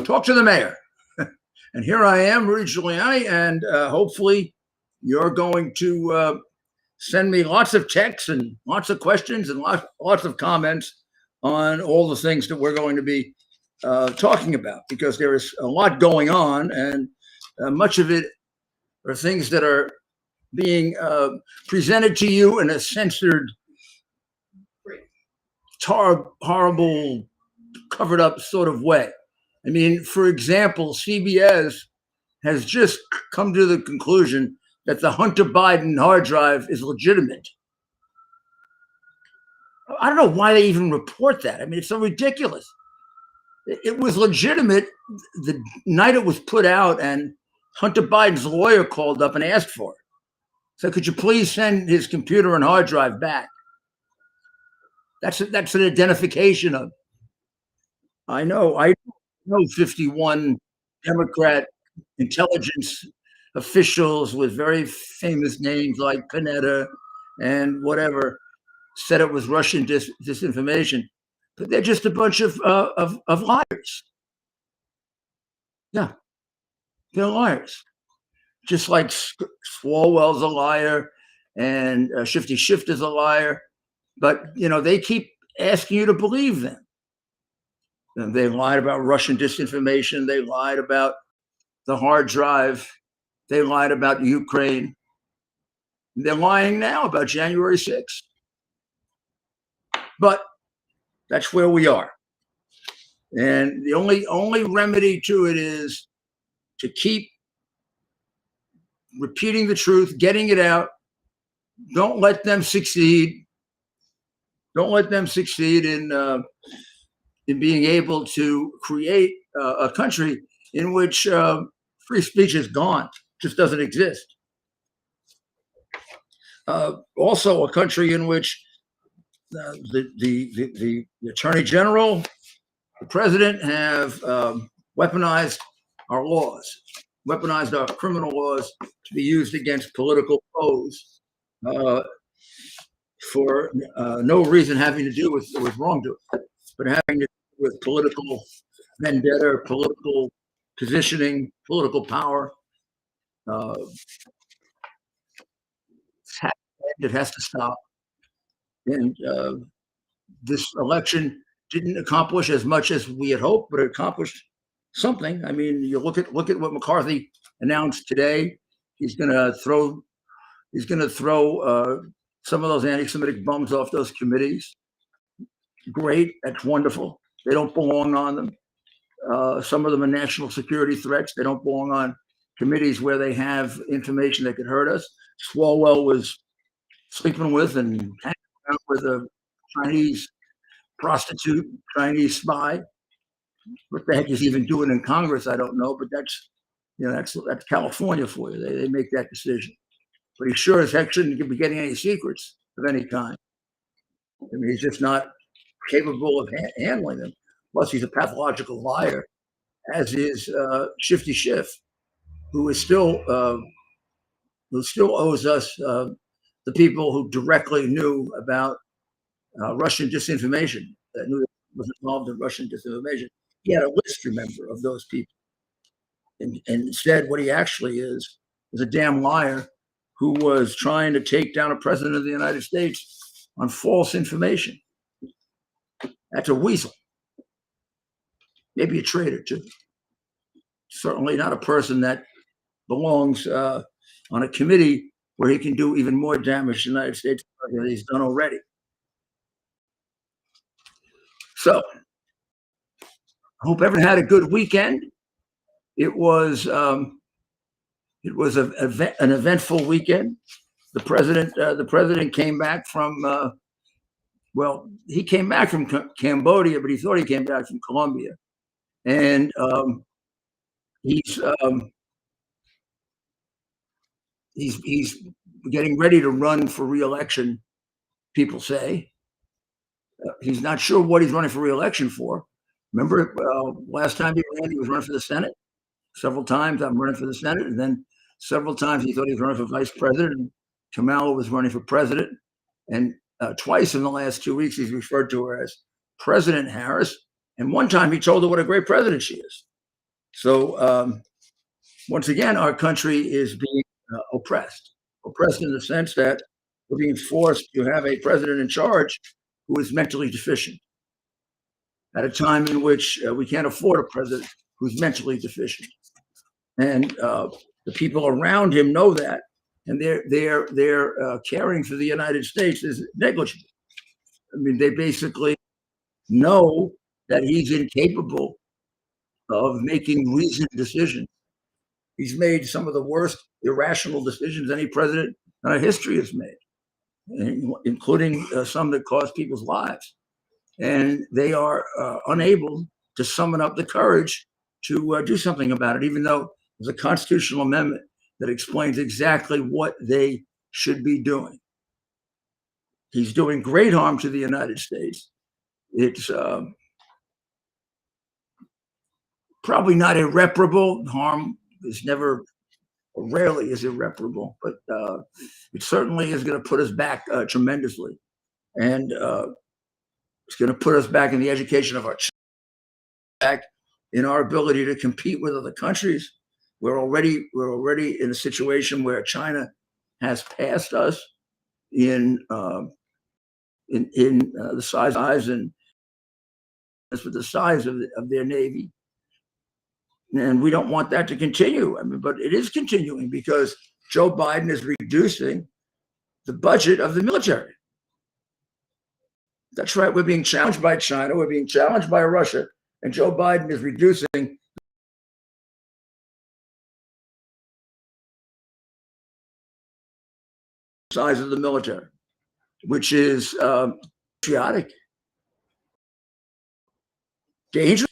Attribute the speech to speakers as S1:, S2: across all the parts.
S1: talk to the mayor. And here I am, Rudy Giuliani, and hopefully you're going to send me lots of texts and lots of questions and lots of comments on all the things that we're going to be talking about, because there is a lot going on, and much of it are things that are being presented to you in a censored, horrible, covered up sort of way. I mean, for example, CBS has just come to the conclusion that the Hunter Biden hard drive is legitimate. I don't know why they even report that. I mean, it's so ridiculous. It was legitimate the night it was put out, and Hunter Biden's lawyer called up and asked for it. So could you please send his computer and hard drive back? That's an identification of. I know 51 Democrat intelligence officials with very famous names like Panetta and whatever said it was Russian disinformation, but they're just a bunch of liars. Yeah, they're liars. Just like Swalwell's a liar and Shifty Shift is a liar, but they keep asking you to believe them. And they lied about Russian disinformation. They lied about the hard drive. They lied about Ukraine. They're lying now about January 6th. But that's where we are. And the only remedy to it is to keep repeating the truth, getting it out. Don't let them succeed. Don't let them succeed in being able to create a country in which free speech is gone, just doesn't exist. Also, a country in which the attorney general, the president have weaponized our laws, weaponized our criminal laws to be used against political foes for no reason having to do with wrongdoing, but having to do with political vendetta, political positioning, political power. It has to stop. And this election didn't accomplish as much as we had hoped, but it accomplished something. I mean, you look at what McCarthy announced today. He's going to throw some of those anti-Semitic bums off those committees. Great, that's wonderful. They don't belong on them. Some of them are national security threats. They don't belong on committees where they have information that could hurt us. Swalwell was sleeping with and hanging around with a Chinese prostitute, Chinese spy. What the heck he's even doing in Congress, I don't know, but that's California for you. They make that decision. But he sure as heck shouldn't be getting any secrets of any kind. I mean, he's just not capable of handling them. Plus, he's a pathological liar, as is Shifty Schiff, who still owes us the people who directly knew about Russian disinformation, that knew that was involved in Russian disinformation. He had a list, remember, of those people. And instead, what he actually is a damn liar who was trying to take down a president of the United States on false information. That's a weasel. Maybe a traitor, too. Certainly not a person that belongs on a committee where he can do even more damage to the United States than he's done already. So, I hope everyone had a good weekend. It was an eventful weekend. The president came back from he came back from Cambodia, but he thought he came back from Colombia, and he's getting ready to run for re-election. People say he's not sure what he's running for re-election for. Remember, last time he was running for the Senate. Several times I'm running for the Senate, and then several times he thought he was running for vice president. And Kamala was running for president, and twice in the last 2 weeks he's referred to her as President Harris. And one time he told her what a great president she is. So once again, our country is being oppressed in the sense that we're being forced to have a president in charge who is mentally deficient at a time in which we can't afford a president who's mentally deficient. And the people around him know that, and their caring for the United States is negligible. I mean, they basically know that he's incapable of making reasoned decisions. He's made some of the worst irrational decisions any president in our history has made, including some that cost people's lives. And they are unable to summon up the courage to do something about it, even though there's a constitutional amendment that explains exactly what they should be doing. He's doing great harm to the United States. It's probably not irreparable. Harm is never, or rarely is irreparable, but it certainly is going to put us back tremendously. And it's going to put us back in the education of our children, back in our ability to compete with other countries. We're already in a situation where China has passed us in the size and with the size of their navy, and we don't want that to continue. I mean, but it is continuing because Joe Biden is reducing the budget of the military. That's right. We're being challenged by China. We're being challenged by Russia, and Joe Biden is reducing the size of the military, which is patriotic, dangerous,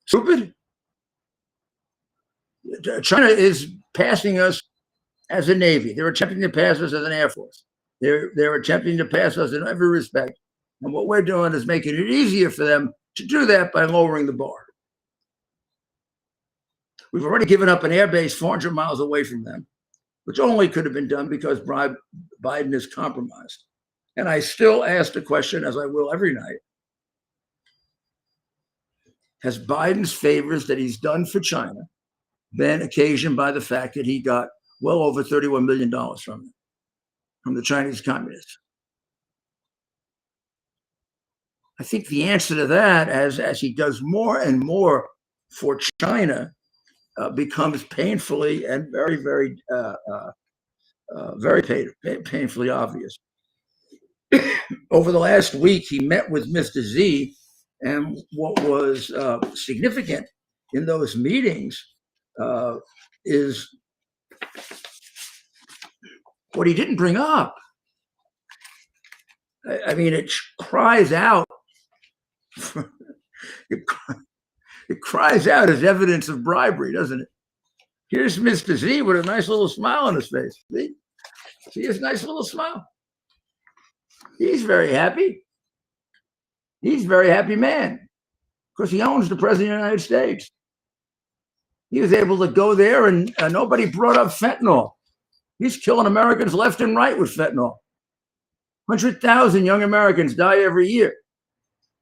S1: stupid. China is passing us as a navy. They're attempting to pass us as an air force. They're attempting to pass us in every respect. And what we're doing is making it easier for them to do that by lowering the bar. We've already given up an air base 400 miles away from them, which only could have been done because Biden is compromised. And I still ask the question, as I will every night, has Biden's favors that he's done for China been occasioned by the fact that he got well over $31 million from the Chinese communists? I think the answer to that, as he does more and more for China, becomes painfully and very, very, painfully obvious. Over the last week, he met with Mr. Xi, and what was significant in those meetings is what he didn't bring up. I mean, it cries out. It cries out as evidence of bribery, doesn't it? Here's Mr. Z with a nice little smile on his face. See his nice little smile. He's very happy. He's a very happy man because he owns the president of the United States. He was able to go there and nobody brought up fentanyl. He's killing Americans left and right with fentanyl. 100,000 young Americans die every year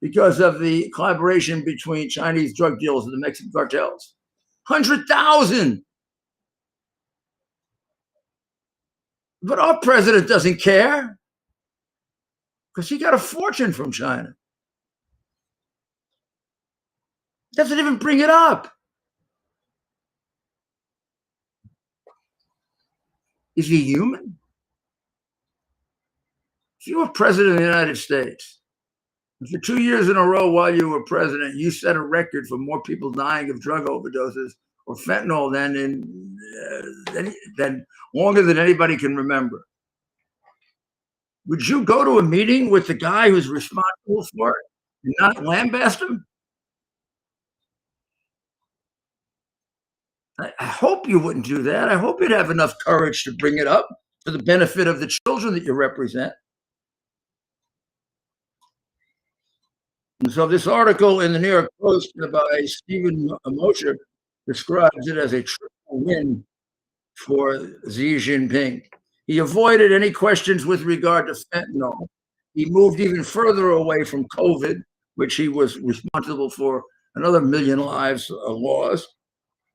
S1: because of the collaboration between Chinese drug dealers and the Mexican cartels. 100,000. But our president doesn't care because he got a fortune from China. Doesn't even bring it up. Is he human? If you were president of the United States, for 2 years in a row while you were president, you set a record for more people dying of drug overdoses or fentanyl than longer than anybody can remember. Would you go to a meeting with the guy who's responsible for it and not lambaste him? I hope you wouldn't do that. I hope you'd have enough courage to bring it up for the benefit of the children that you represent. And so this article in the New York Post by Stephen Mosher describes it as a triple win for Xi Jinping. He avoided any questions with regard to fentanyl. He moved even further away from COVID, which he was responsible for another million lives lost,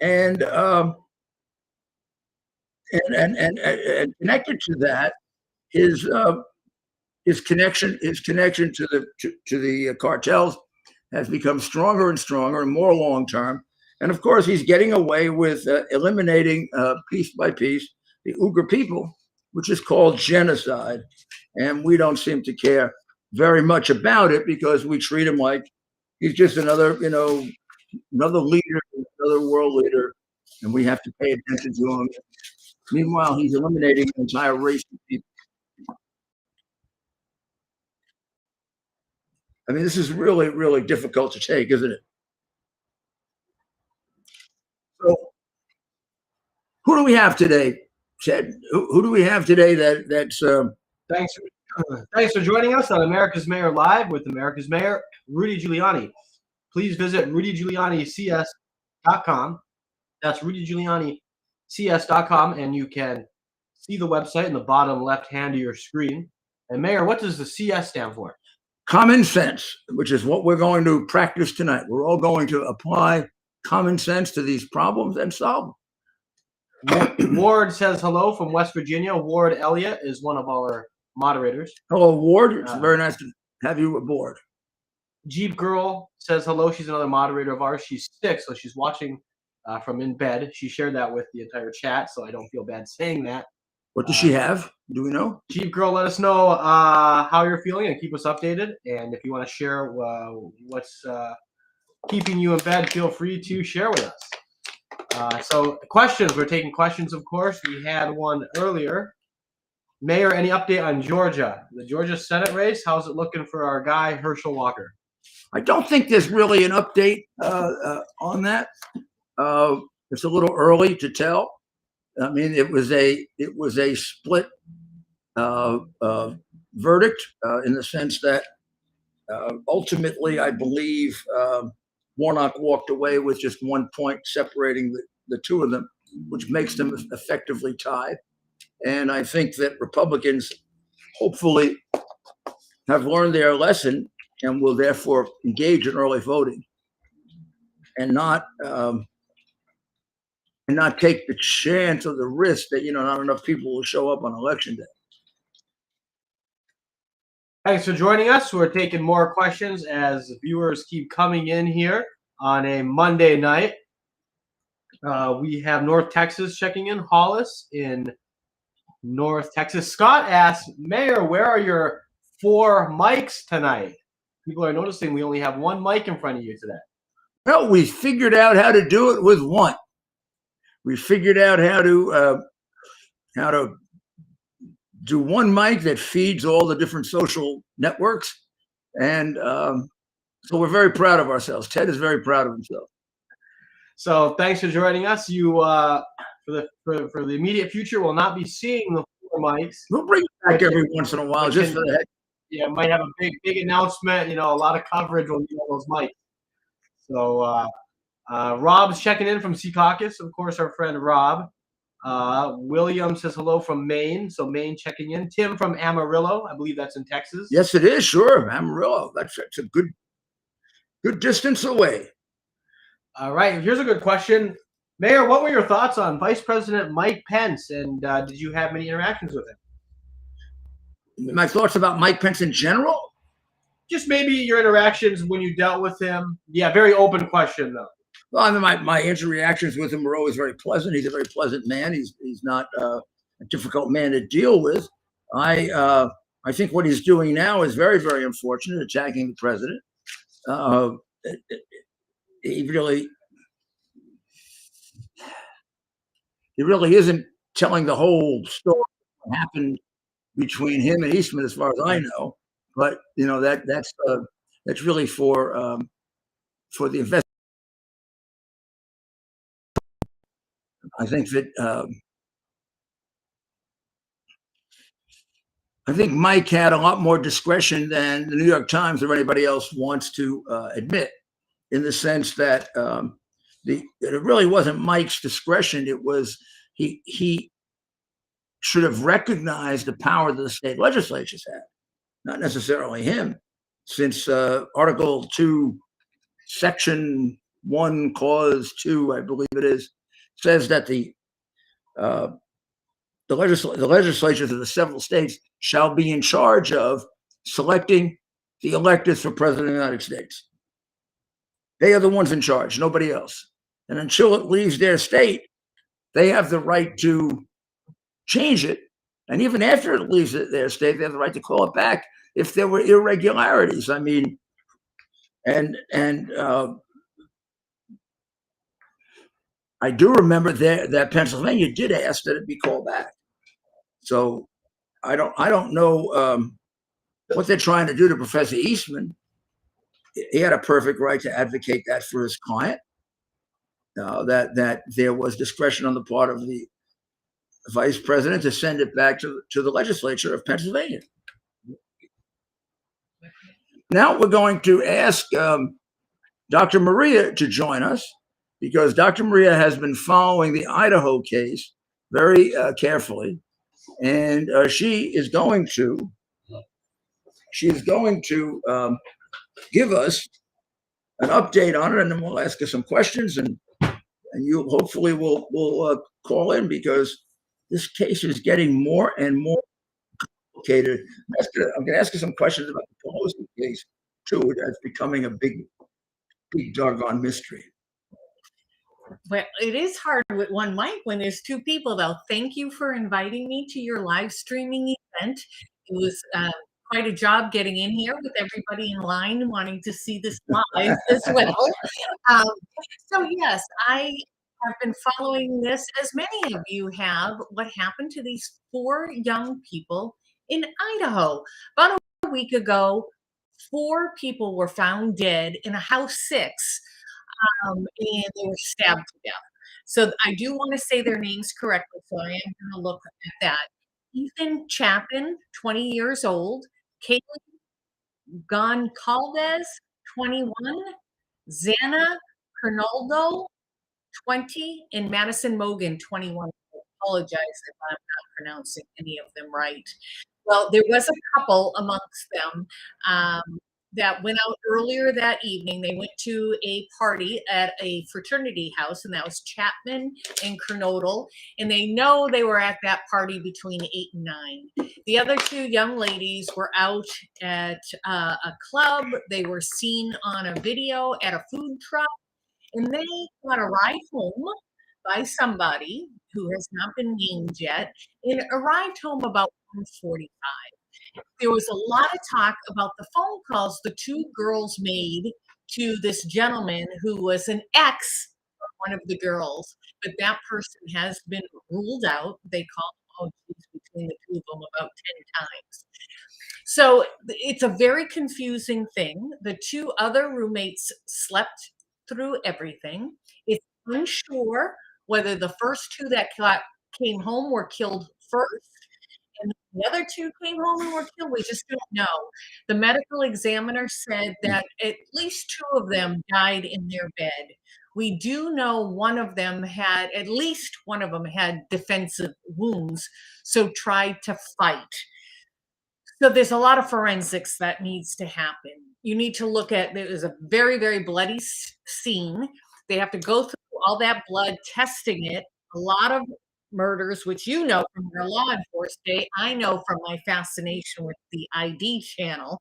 S1: and and connected to that is his connection to the cartels has become stronger and stronger and more long term. And of course, he's getting away with eliminating piece by piece the Uyghur people, which is called genocide. And we don't seem to care very much about it because we treat him like he's just another, another leader, another world leader, and we have to pay attention to him. Meanwhile, he's eliminating an entire race of people. I mean, this is really, really difficult to take, isn't it? So, who do we have today, Ted? Who do we have today that's
S2: Thanks, thanks for joining us on America's Mayor Live with America's Mayor Rudy Giuliani. Please visit rudygiulianics.com. That's rudygiulianics.com, and you can see the website in the bottom left hand of your screen. And Mayor, what does the CS stand for?
S1: common sense, which is what we're going to practice tonight. We're all going to apply common sense to these problems and solve them.
S2: Ward says hello from West Virginia. Ward Elliott is one of our moderators.
S1: Hello, Ward. It's very nice to have you aboard.
S2: Jeep Girl says hello. She's another moderator of ours. She's sick, so she's watching from in bed. She shared that with the entire chat, so I don't feel bad saying that.
S1: What does she have? Do we know?
S2: Jeep Girl, let us know how you're feeling and keep us updated. And if you want to share what's keeping you in bed, feel free to share with us. So questions, we're taking questions, of course. We had one earlier. Mayor, any update on Georgia? The Georgia Senate race, how's it looking for our guy, Herschel Walker?
S1: I don't think there's really an update on that. It's a little early to tell. I mean, it was a split verdict in the sense that ultimately, I believe Warnock walked away with just 1 point separating the two of them, which makes them effectively tied. And I think that Republicans hopefully have learned their lesson and will therefore engage in early voting and not take the chance or the risk that not enough people will show up on election day.
S2: Thanks for joining us. We're taking more questions as viewers keep coming in here on a Monday night. We have North Texas checking in. Hollis in North Texas. Scott asks, Mayor, where are your 4 mics tonight? People are noticing we only have 1 mic in front of you today.
S1: Well, we figured out how to do it with 1. We figured out how to do 1 mic that feeds all the different social networks, and so we're very proud of ourselves. Ted is very proud of himself.
S2: So thanks for joining us. You for the immediate future will not be seeing the 4 mics.
S1: We'll bring it back every once in a while, just for the heck.
S2: Yeah, might have a big announcement. A lot of coverage on those mics. So Rob's checking in from Sea Caucus, of course, our friend Rob. William says hello from Maine. So Maine checking in. Tim from Amarillo, I believe that's in Texas.
S1: Yes, it is. Sure, Amarillo. That's a good distance away.
S2: All right. Here's a good question. Mayor, what were your thoughts on Vice President Mike Pence, and did you have many interactions with him?
S1: My thoughts about Mike Pence in general?
S2: Just maybe your interactions when you dealt with him. Yeah, very open question, though.
S1: Well, I mean, my interactions with him were always very pleasant. He's a very pleasant man. He's not a difficult man to deal with. I think what he's doing now is very, very unfortunate, attacking the president. He really isn't telling the whole story of what happened between him and Eastman, as far as I know. But that's really for the investigation. I think that Mike had a lot more discretion than the New York Times or anybody else wants to admit, in the sense that it really wasn't Mike's discretion. It was he should have recognized the power that the state legislatures had, not necessarily him, since Article 2 Section 1, Clause 2, I believe it is, says that the legislatures of the several states shall be in charge of selecting the electors for president of the United States. They are the ones in charge, nobody else. And until it leaves their state, they have the right to change it. And even after it leaves their state, they have the right to call it back if there were irregularities. I mean, and I do remember that Pennsylvania did ask that it be called back. So I don't know what they're trying to do to Professor Eastman. He had a perfect right to advocate that for his client. That there was discretion on the part of the vice president to send it back to the legislature of Pennsylvania. Now we're going to ask Dr. Maria to join us, because Dr. Maria has been following the Idaho case very carefully, and she is going to give us an update on it, and then we'll ask her some questions, and you hopefully will call in, because this case is getting more and more complicated. I'm going to ask you some questions about the Pelosi case too. That's becoming a big doggone mystery.
S3: Well, it is hard with one mic when there's two people, though. Thank you for inviting me to your live streaming event. It was quite a job getting in here with everybody in line wanting to see this live as well. So yes, I have been following this, as many of you have, what happened to these 4 young people in Idaho. About a week ago, 4 people were found dead in a house 6, and they were stabbed to death. So I do want to say their names correctly, so I am going to look at that. Ethan Chapin, 20 years old. Caitlin Goncalves, 21. Xana Pernaldo, 20. And Madison Mogan, 21. I apologize if I'm not pronouncing any of them right. Well, there was a couple amongst them that went out earlier that evening. They went to a party at a fraternity house, and that was Chapman and Kernodle. And they know they were at that party between 8 and 9. The other 2 young ladies were out at a club. They were seen on a video at a food truck, and they got a ride home by somebody who has not been named yet, and arrived home about 1:45. There was a lot of talk about the phone calls the 2 girls made to this gentleman who was an ex of one of the girls, but that person has been ruled out. They called between the 2 of them about 10 times. So it's a very confusing thing. The 2 other roommates slept through everything. It's unsure whether the first 2 that came home were killed first, and the other 2 came home and were killed. We just don't know. The medical examiner said that at least 2 of them died in their bed. We do know at least one of them had defensive wounds, so tried to fight. So there's a lot of forensics that needs to happen. You need to look at, there is a very, very bloody scene. They have to go through all that blood, testing it. A lot of murders, which you know from your law enforcement, I know from my fascination with the ID channel,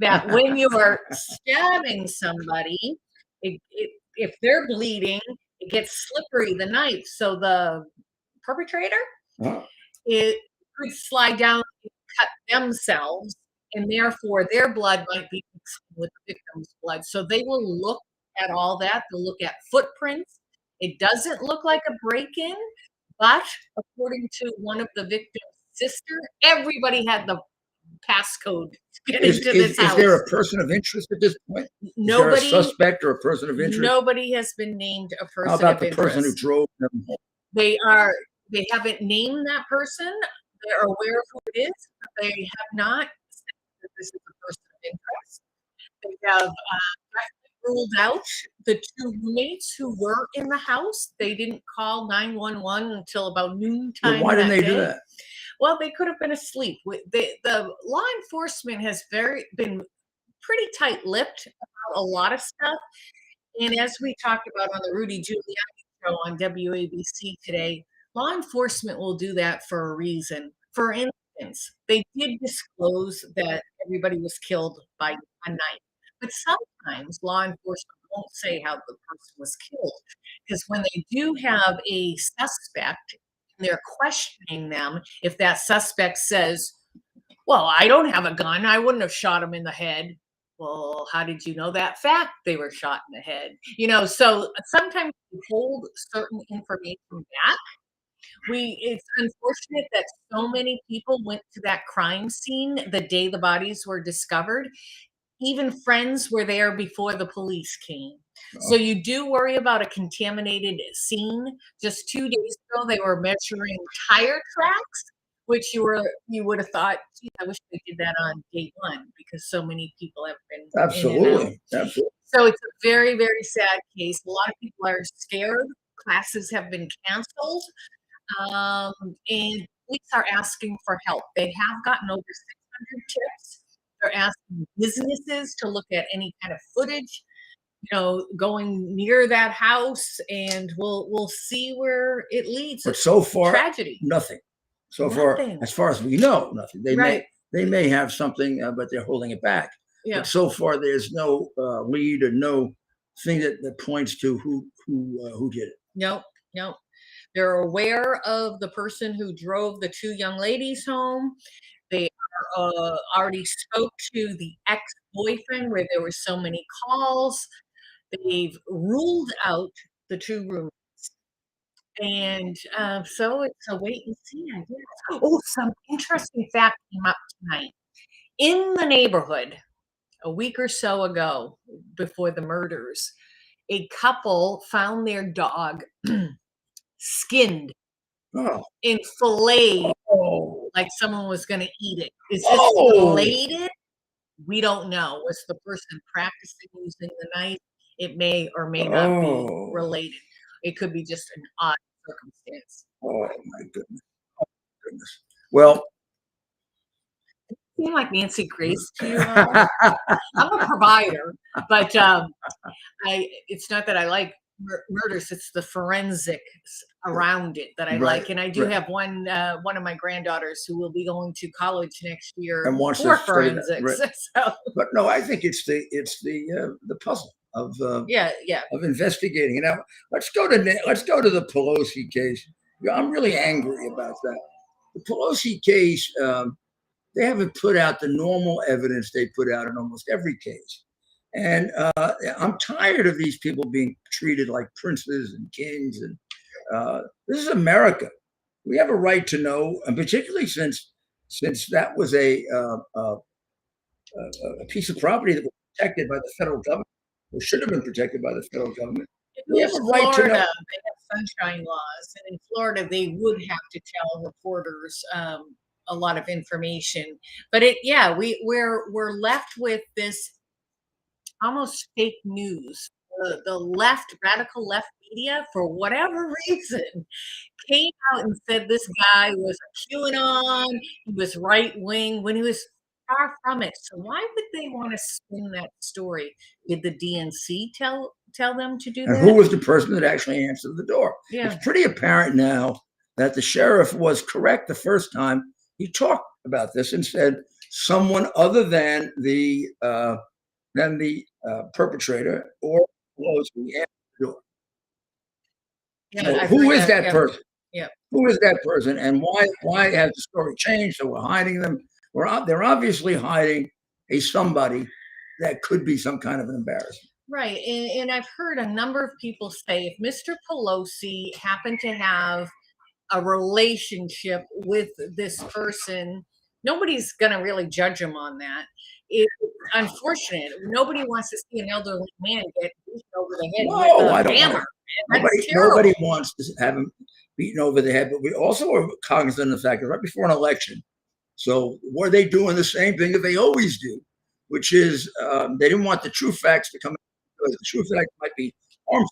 S3: that when you are stabbing somebody, if they're bleeding, it gets slippery, the knife. So the perpetrator, it could slide down and cut themselves, and therefore their blood might be mixed with the victim's blood. So they will look at all that. They'll look at footprints. It doesn't look like a break-in, but according to one of the victim's sister, everybody had the passcode to get into this house.
S1: Is there a person of interest at this point?
S3: Nobody,
S1: is there a suspect or a person of interest?
S3: Nobody has been named a person of interest.
S1: How about the person who drove them home?
S3: They haven't named that person. They're aware of who it is, but they have not said that this is a person of interest. They have ruled out the 2 roommates who were in the house. They didn't call 911 until about noontime.
S1: Why didn't they do that?
S3: Well, they could have been asleep. The law enforcement has been pretty tight-lipped about a lot of stuff. And as we talked about on the Rudy Giuliani show on WABC today, law enforcement will do that for a reason. For instance, they did disclose that everybody was killed by a knife. But sometimes law enforcement won't say how the person was killed. Because when they do have a suspect and they're questioning them, if that suspect says, well, I don't have a gun, I wouldn't have shot him in the head. Well, how did you know that fact they were shot in the head? So sometimes we hold certain information back. It's unfortunate that so many people went to that crime scene the day the bodies were discovered. Even friends were there before the police came. So you do worry about a contaminated scene. Just 2 days ago, they were measuring tire tracks, which you would have thought, "Gee, I wish they did that on day one," because so many people have been in and out.
S1: Absolutely. Absolutely.
S3: So it's a very, very sad case. A lot of people are scared. Classes have been canceled. And police are asking for help. They have gotten over 600 tips. They're asking businesses to look at any kind of footage, going near that house, and we'll see where it leads.
S1: But so far,
S3: tragedy.
S1: nothing. So
S3: Nothing.
S1: far, as far as we know, nothing.
S3: Right.
S1: They may have something, but they're holding it back.
S3: Yeah.
S1: But so far, there's no lead or no thing that points to who did it.
S3: Nope. They're aware of the person who drove the two young ladies home. They already spoke to the ex-boyfriend where there were so many calls. They've ruled out the two roommates. And so it's a wait and see, I guess. Oh, some interesting fact came up tonight. In the neighborhood, a week or so ago, before the murders, a couple found their dog skinned and filleted like someone was going to eat it. Is this related? We don't know. Was the person practicing using the knife? It may or may not be related. It could be just an odd circumstance.
S1: Oh my goodness. Well,
S3: You seem like Nancy Grace to you. I'm a provider, but it's not that I like murders. It's the forensics around it that I like, and I do have one of my granddaughters who will be going to college next year
S1: and wants
S3: for
S1: to
S3: forensics. So.
S1: But no, I think it's the puzzle of investigating. Now let's go to the Pelosi case. I'm really angry about that. The Pelosi case, they haven't put out the normal evidence they put out in almost every case. And I'm tired of these people being treated like princes and kings. And this is America. We have a right to know, and particularly since that was a piece of property that was protected by the federal government, or should have been protected by the federal government. We have a right to know.
S3: They have sunshine laws, and in Florida, they would have to tell reporters a lot of information. But we're left with this almost fake news. The radical left media, for whatever reason, came out and said this guy was a QAnon, he was right wing, when he was far from it. So why would they want to spin that story? Did the DNC tell them to do that?
S1: And who was the person that actually answered the door?
S3: Yeah.
S1: It's pretty apparent now that the sheriff was correct the first time he talked about this and said someone other than the perpetrator or Pelosi answered the door. So who is that person?
S3: Yeah.
S1: Who is that person, and why has the story changed? So we're hiding them. They're obviously hiding somebody that could be some kind of an embarrassment.
S3: Right. And I've heard a number of people say if Mr. Pelosi happened to have a relationship with this person, nobody's going to really judge him on that. It's unfortunate. Nobody wants to see an elderly man get beaten over the head with a hammer.
S1: Nobody wants to have him beaten over the head, but we also are cognizant of the fact that right before an election, so were they doing the same thing that they always do, which is they didn't want the true facts to come out because the true facts might be harmful,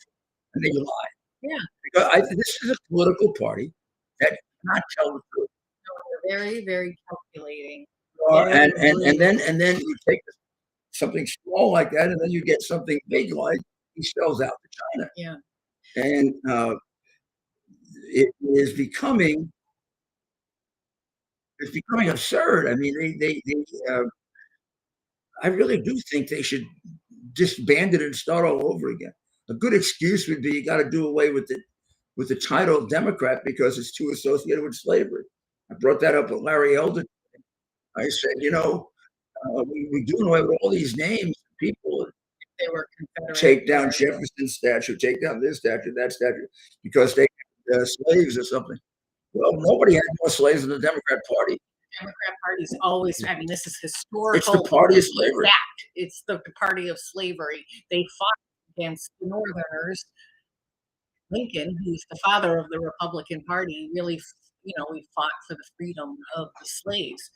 S1: and they lied.
S3: Yeah.
S1: Because this is a political party that cannot tell the truth.
S3: No, they're very, very calculating.
S1: And then you take something small like that, and then you get something big like he sells out to China.
S3: Yeah.
S1: And it is becoming absurd. I mean, I really do think they should disband it and start all over again. A good excuse would be you got to do away with the title Democrat because it's too associated with slavery. I brought that up with Larry Elder. I said, we do away with all these names, people.
S3: They were Confederate.
S1: Take down Jefferson's statue, take down this statue, that statue, because they had slaves or something. Well, nobody had more slaves than the Democrat Party.
S3: Democrat Party's always, I mean, this is historical.
S1: It's the party of slavery.
S3: Fact. It's the party of slavery. They fought against the Northerners. Lincoln, who's the father of the Republican Party, really, we fought for the freedom of the slaves.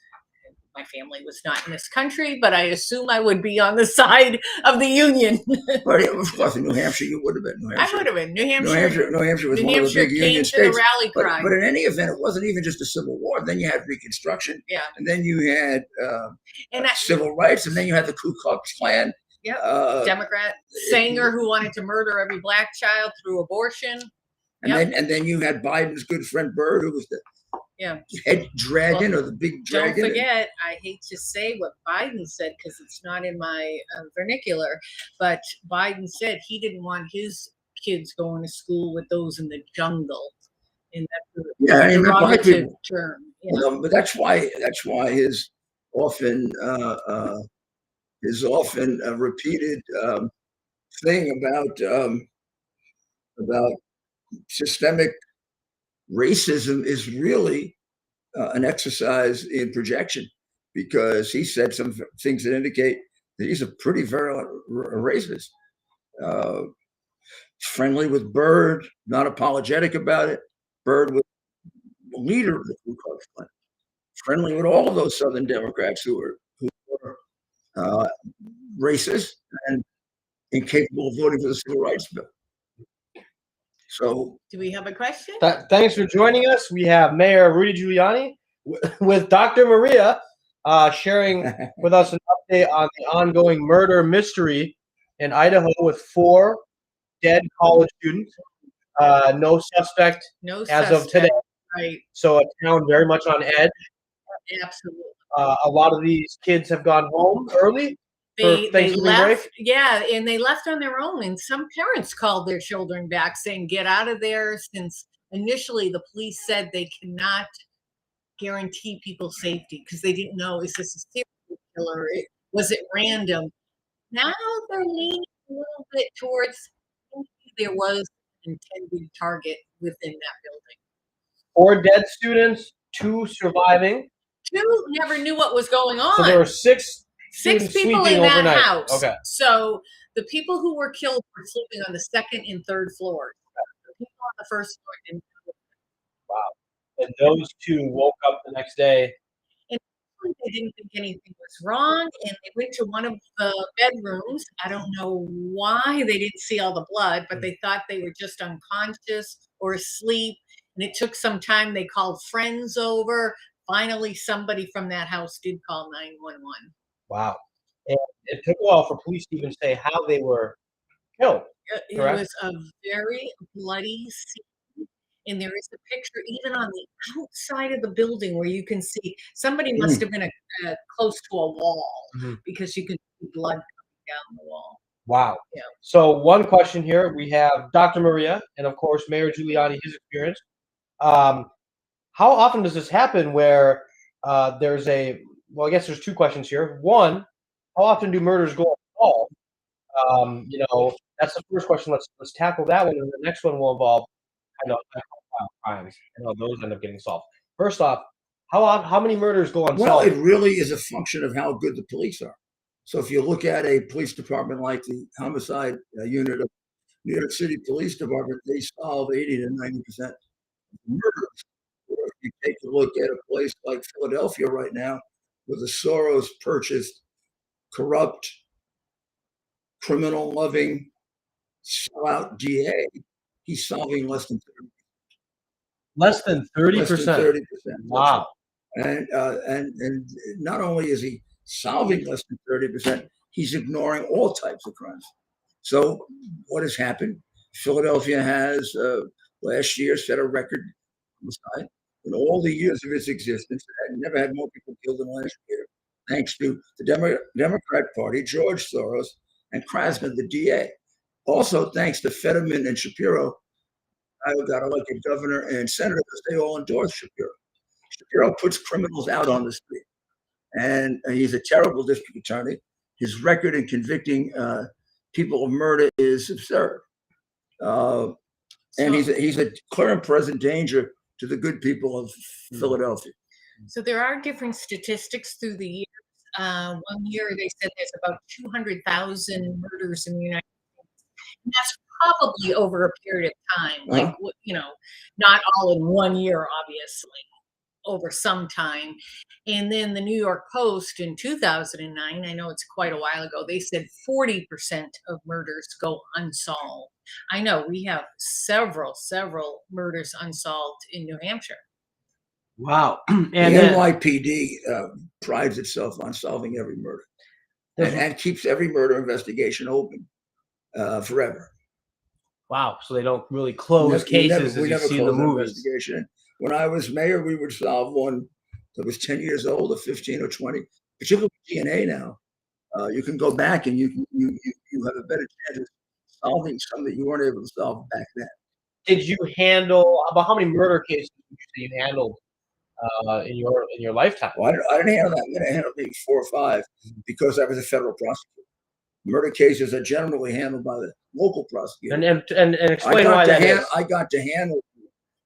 S3: My family was not in this country, but I assume I would be on the side of the Union.
S1: But of course, in New Hampshire, you would have been.
S3: I would have been. New Hampshire
S1: was one of the big Union states.
S3: The rally cry.
S1: But in any event, it wasn't even just the Civil War. Then you had Reconstruction.
S3: Yeah.
S1: And then you had civil rights, and then you had the Ku Klux Klan.
S3: Yeah. Democrat Sanger who wanted to murder every black child through abortion.
S1: And then you had Biden's good friend Byrd, who was the head dragon or the big dragon.
S3: Don't forget, I hate to say what Biden said because it's not in my vernacular, but Biden said he didn't want his kids going to school with those in the jungle. And that's a derogative term.
S1: But that's why his often repeated thing about systemic racism is really an exercise in projection, because he said some things that indicate that he's a pretty virulent racist. Friendly with Byrd, not apologetic about it. Byrd was the leader of the Ku Klux Klan. Friendly with all of those Southern Democrats who were racist and incapable of voting for the Civil Rights Bill. So,
S3: do we have a question?
S2: Thanks for joining us. We have Mayor Rudy Giuliani with Dr. Maria sharing with us an update on the ongoing murder mystery in Idaho with 4 dead college students. No suspect as of today.
S3: Right.
S2: So a town very much on edge.
S3: Absolutely.
S2: A lot of these kids have gone home early.
S3: They left, and they left on their own. And some parents called their children back saying, get out of there, since initially the police said they cannot guarantee people's safety because they didn't know, is this a serial killer? Was it random? Now they're leaning a little bit towards there was an intended target within that building.
S2: 4 dead students, 2 surviving.
S3: 2 never knew what was going on.
S2: So there were 6
S3: people in that
S2: overnight.
S3: house.
S2: Okay.
S3: So the people who were killed were sleeping on the 2nd and 3rd floors. The people on the 1st floor didn't know.
S2: Wow. And those 2 woke up the next day.
S3: And they didn't think anything was wrong, and they went to one of the bedrooms. I don't know why they didn't see all the blood, but they thought they were just unconscious or asleep. And it took some time. They called friends over. Finally, somebody from that house did call 911.
S2: Wow. And it took a while for police to even say how they were killed.
S3: It was a very bloody scene. And there is a picture even on the outside of the building where you can see somebody must have been close to a wall because you can see blood coming down the wall.
S2: Wow.
S3: Yeah.
S2: So one question here. We have Dr. Maria and, of course, Mayor Giuliani, his experience. How often does this happen where there's well, I guess there's 2 questions here. One, how often do murders go unsolved? That's the first question. Let's tackle that one, and the next one will involve crimes. Those end up getting solved. First off, how many murders go unsolved?
S1: Well, it really is a function of how good the police are. So if you look at a police department like the homicide unit of New York City Police Department, they solve 80 to 90% of murders. Or if you take a look at a place like Philadelphia right now, with a Soros-purchased, corrupt, criminal-loving, sellout DA, he's solving less than 30%.
S2: Less than 30%.
S1: Less than 30%.
S2: Wow.
S1: And not only is he solving less than 30%, he's ignoring all types of crimes. So what has happened? Philadelphia has last year set a record in all the years of its existence. It had never had more people killed than last year, thanks to the Democrat Party, George Soros, and Krasner, the DA. Also, thanks to Fetterman and Shapiro, I got elected governor and senator because they all endorsed Shapiro. Shapiro puts criminals out on the street, and he's a terrible district attorney. His record in convicting people of murder is absurd. And he's a clear and present danger to the good people of Philadelphia.
S3: So there are different statistics through the years. 1 year they said there's about 200,000 murders in the United States. And that's probably over a period of time, like, not all in 1 year, obviously, over some time. And then the New York Post in 2009, I know it's quite a while ago, they said 40% of murders go unsolved. I know we have several murders unsolved in New Hampshire.
S2: Wow.
S1: And
S2: And
S1: the
S2: then,
S1: NYPD prides itself on solving every murder and keeps every murder investigation open forever.
S2: wow. So they don't really close cases as you see in the movies.
S1: Investigation. When I was mayor, we would solve one that was 10 years old or 15 or 20, particularly with DNA now. You can go back and you have a better chance of solving some that you weren't able to solve back then.
S2: Did you handle about how many murder cases would you say you handled in your lifetime?
S1: Well, I didn't handle that many. I handled maybe 4 or 5 because I was a federal prosecutor. Murder cases are generally handled by the local prosecutor.
S2: And explain why that is.
S1: I got to handle it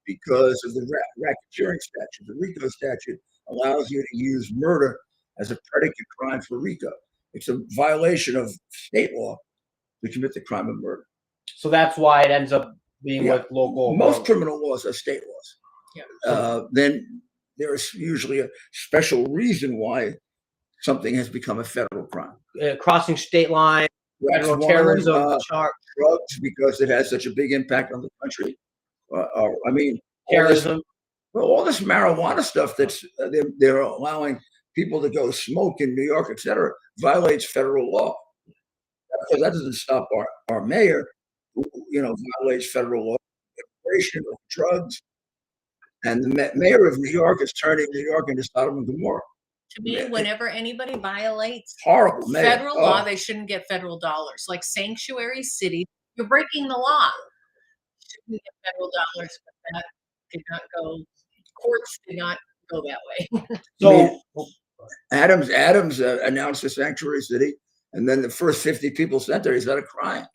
S1: because of the racketeering statute. The RICO statute allows you to use murder as a predicate crime for RICO. It's a violation of state law to commit the crime of murder.
S2: So that's why it ends up being with local.
S1: Most criminal laws are state laws.
S3: Yeah.
S1: Then there's usually a special reason why something has become a federal crime.
S2: Crossing state lines, federal terrorism,
S1: drugs, because it has such a big impact on the country.
S2: terrorism.
S1: All this marijuana stuff that's they're allowing people to go smoke in New York, etc., violates federal law. Because that doesn't stop our mayor, who violates federal law, immigration of drugs, and the mayor of New York is turning New York into Sodom and Gomorrah.
S3: To me, whenever anybody violates
S1: horrible
S3: federal law, they shouldn't get federal dollars. Like sanctuary cities, you're breaking the law. You shouldn't get federal dollars, but that did not go. Courts did not go that way.
S1: So Adams announced a sanctuary city, and then the first 50 people sent there, he started crying.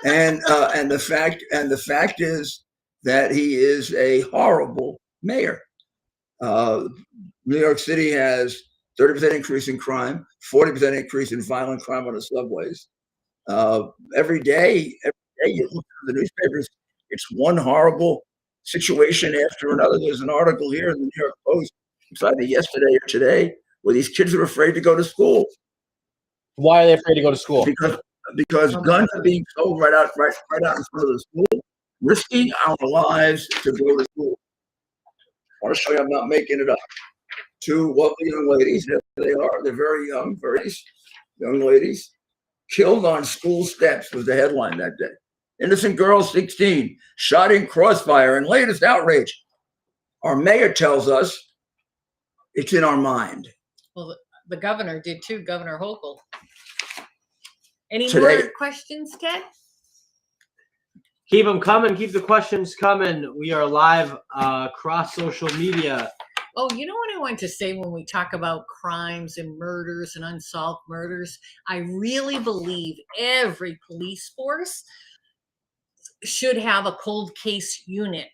S1: and the fact is that he is a horrible mayor. New York City has 30% increase in crime, 40% increase in violent crime on the subways. Every day you look at the newspapers, it's one horrible situation after another. There's an article here in the New York Post, it's either yesterday or today, where these kids are afraid to go to school.
S2: Why are they afraid to go to school?
S1: Because guns are being sold right out in front of the school, risking our lives to go to school. I want to show you I'm not making it up. 2 lovely young ladies, there they are. They're very young, very young ladies, killed on school steps was the headline that day. Innocent girl, 16, shot in crossfire. And latest outrage. Our mayor tells us it's in our mind.
S3: Well, the governor did too, Governor Hochul. Any more questions, Ted?
S2: Keep them coming. Keep the questions coming. We are live across social media.
S3: Oh, you know what I wanted to say when we talk about crimes and murders and unsolved murders? I really believe every police force should have a cold case unit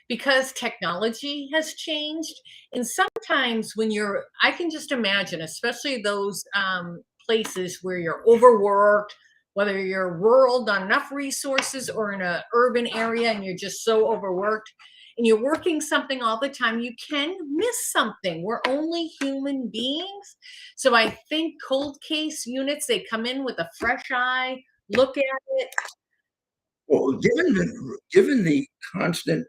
S3: because technology has changed. And sometimes when I can just imagine, especially those places where you're overworked, whether you're rural, not enough resources, or in an urban area and you're just so overworked and you're working something all the time, you can miss something. We're only human beings. So I think cold case units, they come in with a fresh eye, look at it.
S1: Well, given the constant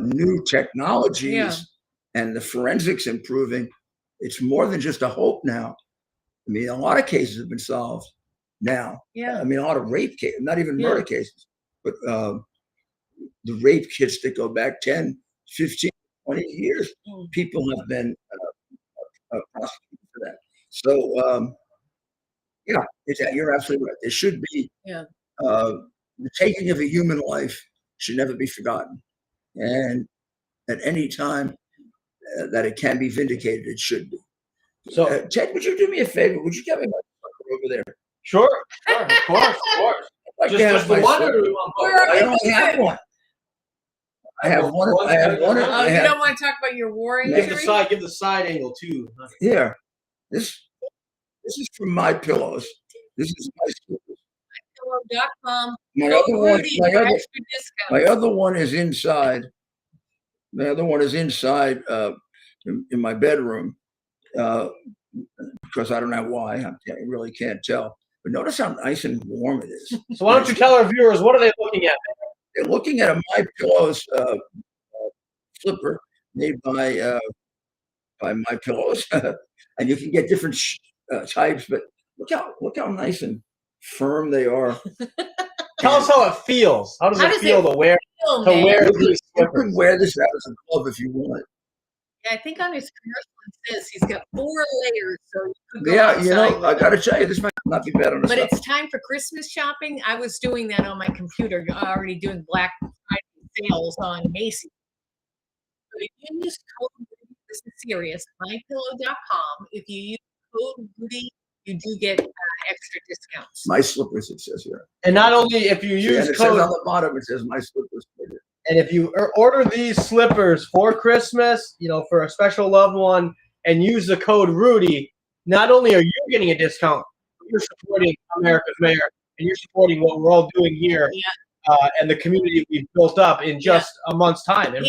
S1: new technologies and the forensics improving, it's more than just a hope now. I mean, a lot of cases have been solved now.
S3: Yeah.
S1: I mean, a lot of rape cases, not even
S2: Yeah.
S1: murder cases, but the rape kits that go back 10, 15, 20 years, people have been prosecuted for that. So, yeah, you're absolutely right. There should be the taking of a human life should never be forgotten. And at any time that it can be vindicated, it should be.
S2: So,
S1: Ted, would you do me a favor? Would you get me my slipper over there?
S2: sure, of course.
S1: I'd like to have
S2: Just the
S1: my
S2: one, or
S1: slipper.
S2: do we want both?
S3: Where are
S1: I only have one. I have one.
S3: Oh,
S1: I
S3: you
S1: have
S3: don't want to talk about your war
S1: Give
S3: injury?
S2: Give the side angle too.
S1: here. This is from My Pillows. This is my slippers.
S3: Pillow.com.
S1: My
S3: Code
S1: other one,
S3: Rudy for extra discount.
S1: my other one is inside. The other one is inside in my bedroom because I don't know why. I really can't tell. But notice how nice and warm it is.
S2: So why don't you tell our viewers, what are they looking at?
S1: They're looking at a My Pillows slipper made by My Pillows, and you can get different types. But look how nice and firm they are.
S2: Tell us how it feels. How does it feel to wear these
S1: You
S2: slippers?
S1: can wear this out as a glove if you want.
S3: Yeah, I think on his commercial it says he's got 4 layers, so you could go
S1: Yeah,
S3: outside
S1: I
S3: with
S1: got to
S3: it.
S1: tell you, this might not be bad on the
S3: But
S1: stuff.
S3: it's time for Christmas shopping. I was doing that on my computer, already doing Black Friday sales on Macy's. So if you use code Rudy, this is serious, mypillow.com. If you use code Rudy, you do get extra discounts.
S1: My slippers, it says here.
S2: And not only if you use
S1: and it
S2: code,
S1: says on the bottom, it says My Slippers.
S2: and if you order these slippers for Christmas, for a special loved one, and use the code Rudy, not only are you getting a discount, but you're supporting America's Mayor, and you're supporting what we're all doing here, and the community we've built up in just a month's time. And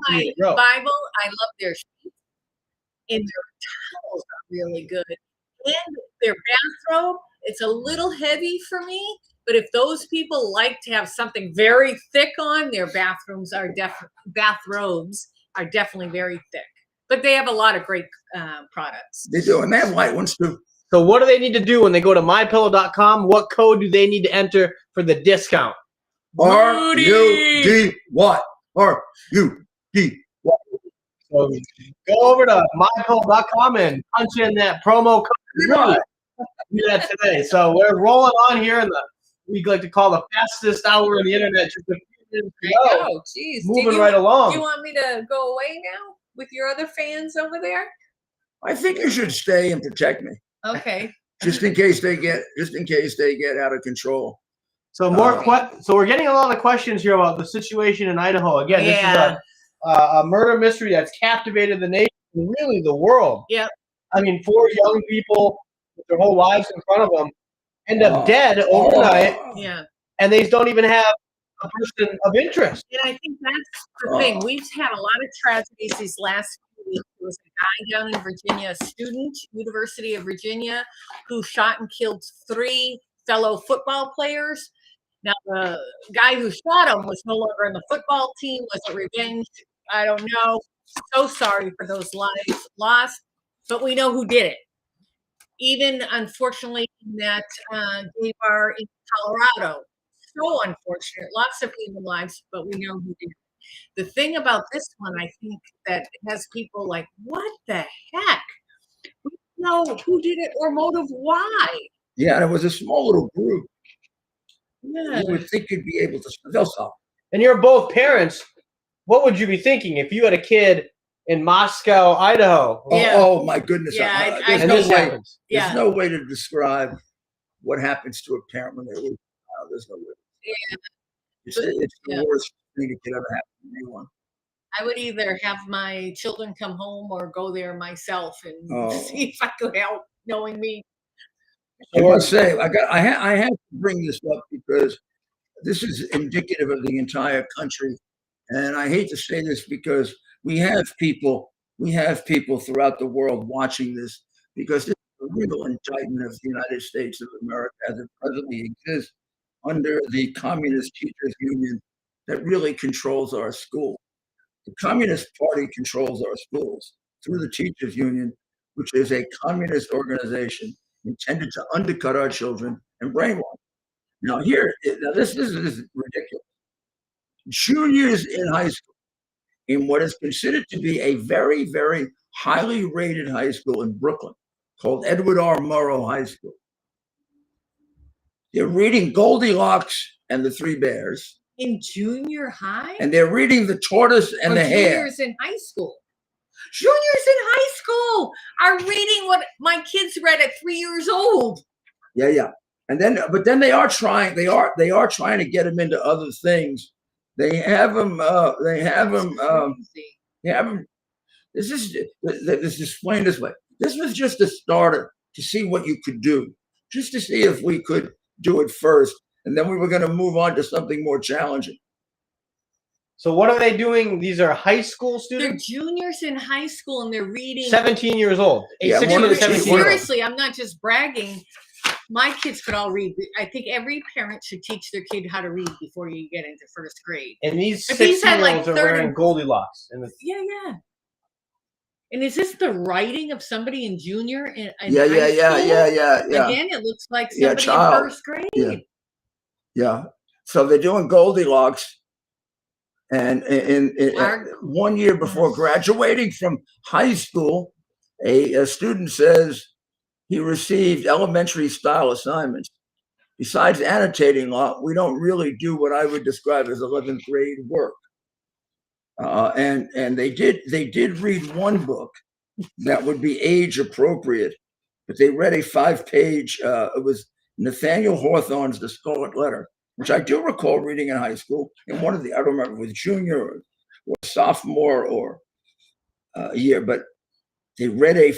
S3: my Bible, I love their sheets, and their towels are really good. And their bathrobe, it's a little heavy for me, but if those people like to have something very thick on, their bathrobes are definitely very thick. But they have a lot of great products.
S1: They do, and they have light ones too.
S2: So what do they need to do when they go to mypillow.com? What code do they need to enter for the discount?
S1: RUDY. RUDY.
S2: So go over to mypillow.com and punch in that promo code.
S1: Right.
S2: Do that today. So we're rolling on here in we like to call the fastest hour in the internet. Just a few minutes to go.
S3: Geez.
S2: Moving right along.
S3: Do you want me to go away now with your other fans over there?
S1: I think you should stay and protect me.
S3: Okay.
S1: Just in case they get out of control.
S2: So so we're getting a lot of questions here about the situation in Idaho. Again, this is a murder mystery that's captivated the nation and really the world.
S3: Yep.
S2: I mean, 4 young people with their whole lives in front of them end up dead overnight.
S3: Yeah.
S2: And they don't even have a person of interest.
S3: And I think that's the thing. We've had a lot of tragedies these last few weeks. There was a guy down in Virginia, a student, University of Virginia, who shot and killed 3 fellow football players. Now, the guy who shot him was no longer in the football team. Was it revenge? I don't know. So sorry for those lives lost, but we know who did it. Even, unfortunately, in that gay bar in Colorado. So unfortunate. Lots of human lives, but we know who did it. The thing about this one, I think, that has people like, what the heck? We don't know who did it or motive why.
S1: Yeah, and it was a small little group.
S3: Yeah.
S1: You would think you'd be able to. They'll solve.
S2: And you're both parents. What would you be thinking if you had a kid in Moscow, Idaho?
S1: Oh my goodness!
S3: Yeah,
S1: There's no way to describe what happens to a parent when they lose a child. There's no way.
S3: Yeah.
S1: It's the worst thing that could ever happen to anyone.
S3: I would either have my children come home or go there myself and see if I could help, knowing me.
S1: I must say, I have to bring this up because this is indicative of the entire country, and I hate to say this because we have people throughout the world watching this because this is a real indictment of the United States of America as it presently exists under the Communist Teachers Union that really controls our school. The Communist Party controls our schools through the Teachers Union, which is a communist organization intended to undercut our children and brainwash. Now this is ridiculous. Juniors in high school, in what is considered to be a very, very highly rated high school in Brooklyn called Edward R. Murrow High School. They're reading Goldilocks and the Three Bears.
S3: In junior high?
S1: And they're reading The Tortoise and the Hare.
S3: Juniors in high school. Juniors in high school are reading what my kids read at 3 years old.
S1: Yeah. And then, but then they are trying to get them into other things. They have them. This is explained this way. This was just a starter to see what you could do, just to see if we could do it first, and then we were going to move on to something more challenging.
S2: So what are they doing? These are high school students?
S3: They're juniors in high school and they're reading.
S2: 17 years old.
S1: Yeah,
S2: 16 to 17
S3: Seriously, I'm not just bragging. My kids could all read. I think every parent should teach their kid how to read before you get into first grade.
S2: And these
S3: If he's had, like,
S2: 16-year-olds are wearing Goldilocks.
S3: Yeah. And is this the writing of somebody in junior in
S1: Yeah.
S3: Again, it looks like somebody in first grade.
S1: Yeah. So they're doing Goldilocks, and in 1 year before graduating from high school, a student says he received elementary style assignments. Besides annotating a lot, we don't really do what I would describe as 11th grade work. And they did read one book that would be age appropriate, but they read a 5-page. It was Nathaniel Hawthorne's The Scarlet Letter, which I do recall reading in high school. In one of the, I don't remember if it was junior or sophomore or year, but they read a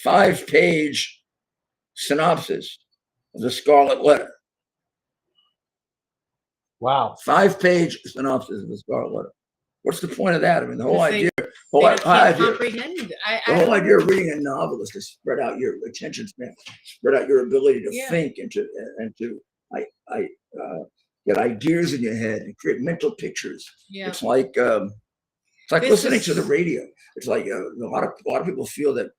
S1: 5-page synopsis of The Scarlet Letter.
S2: Wow.
S1: 5-page synopsis of The Scarlet Letter. What's the point of that? I mean, the whole idea of reading a novel is to spread out your attention span, spread out your ability to think and to get ideas in your head and create mental pictures. Yeah. It's like listening to the radio. It's like a lot of people feel that